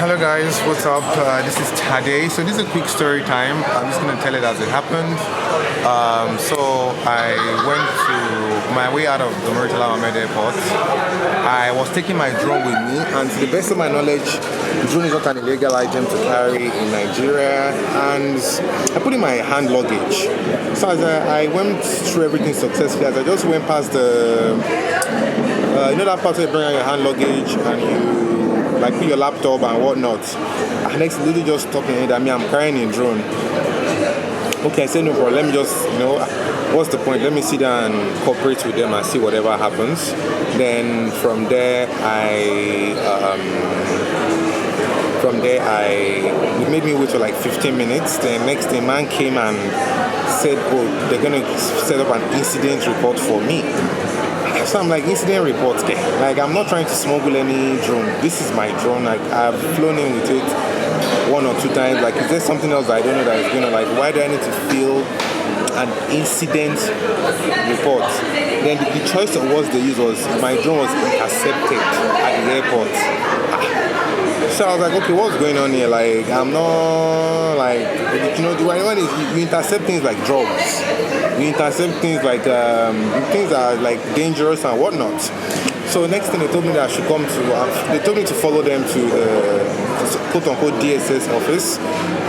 Hello guys, what's up? This is Tade. So this is a quick story time. I'm just gonna tell it as it happened. So I went to my way out of the Murtala Ahmed Airport. I was taking my drone with me, and to the best of my knowledge, the drone is not an illegal item to carry in Nigeria. And I put in my hand luggage. So as I went through everything successfully, as I just went past the, you know that part where you bring out your hand luggage and you like put your laptop and whatnot. Next lady just talking at me, I'm carrying a drone. Okay, I said no problem, let me just, what's the point? Let me sit down and cooperate with them and see whatever happens. Then from there it made me wait for like 15 minutes. Then next day man came and said, oh, they're gonna set up an incident report for me. So I'm like, incident reports, like I'm not trying to smuggle any drone. This is my drone. Like I've flown in with it one or two times. Like, is there something else I don't know that is gonna, like, why do I need to fill an incident report? Then the choice of words they used was my drone was intercepted at the airport. So I was like, okay, what's going on here? Like, I'm not, like, the one is you intercept things like drugs. You intercept things like things that are like dangerous and whatnot. So next thing they told me that I should come to, they told me to follow them to the quote-unquote DSS office,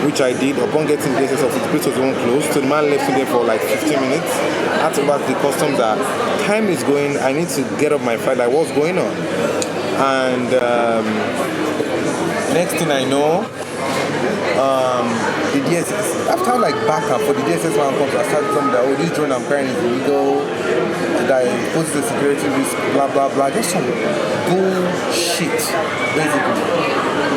which I did. Upon getting the DSS office, the place was even closed. So the man left me there for like 15 minutes. I had to back the customs that time is going, I need to get up my flight, like what's going on? And next thing I know, the DSS, after like backup for the DSS man comes, I started telling that, oh, this drone I'm carrying is illegal, that it poses a security risk, blah blah blah, just some bullshit, basically.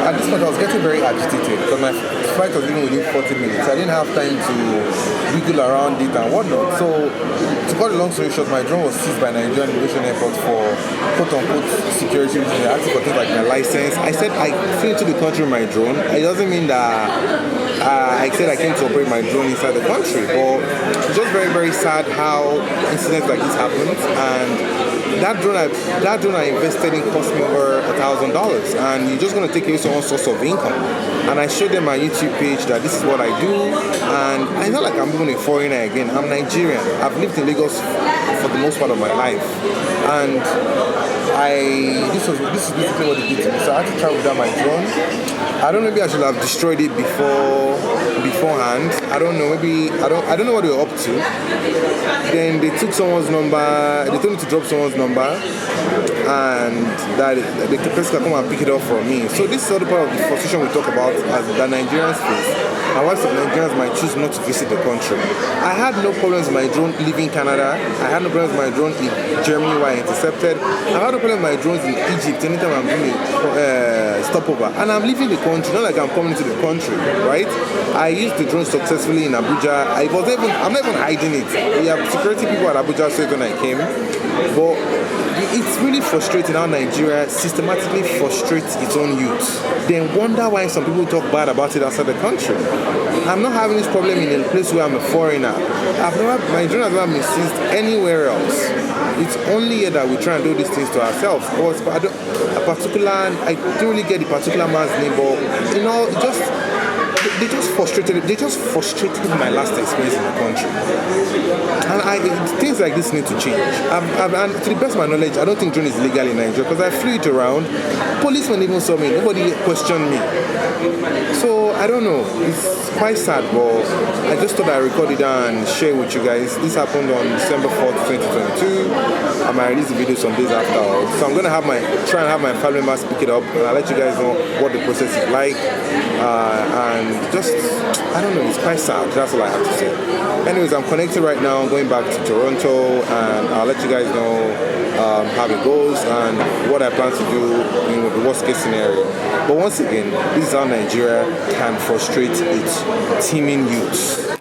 At this point I was getting very agitated because my flight was even within 40 minutes. I didn't have time to wiggle around it and whatnot. So to cut a long story short, my drone was seized by Nigerian Immigration Airport for quote-unquote security reasons. They asked for things like my license. I said I flew into the country with my drone. It doesn't mean that I said I came to operate my drone inside the country, but it's just very, very sad how incidents like this happen. And that drone I invested in cost me over $1,000, and you're just going to take away someone's source of income. And I showed them my YouTube page that this is what I do, and I not like I'm even a foreigner again. I'm Nigerian. I've lived in Lagos for the most part of my life, and this is basically what it did to me. So I had to travel without my drone. I don't know, maybe I should have destroyed it beforehand. I don't know, maybe I don't know what they were up to. Then they took someone's number, they told me to drop someone's number, and that the person can come and pick it up from me. So this is all the part of the frustration we talk about as the Nigerians face. And why some Nigerians might choose not to visit the country. I had no problems with my drone leaving Canada. I had no problems with my drone in Germany where I intercepted. I had no problem with my drones in Egypt anytime I'm doing a stopover. And I'm leaving the country, not like I'm coming to the country, right? I used the drone successfully in Abuja. I'm not even hiding it. We have security people at Abuja said when I came. But it's really frustrating how Nigeria systematically frustrates its own youth. Then wonder why some people talk bad about it outside the country. I'm not having this problem in a place where I'm a foreigner. My drone has never been seized anywhere else. It's only here that we try and do these things to ourselves. But I don't really get the particular man's name, but they just frustrated my last experience in the country. And things like this need to change. And to the best of my knowledge, I don't think drone is legal in Nigeria because I flew it around. Policemen even saw me. Nobody questioned me. So I don't know. It's quite sad, but I just thought I'd record it and share with you guys. This happened on December 4th, 2022. I might release the video some days after. So I'm gonna try and have my family members pick it up, and I'll let you guys know what the process is like. And just, I don't know, it's quite sad. That's all I have to say. Anyways, I'm connected right now, going back to Toronto, and I'll let you guys know how it goes and what I plan to do in the worst case scenario. But once again, this is how Nigeria can frustrate its teeming youths.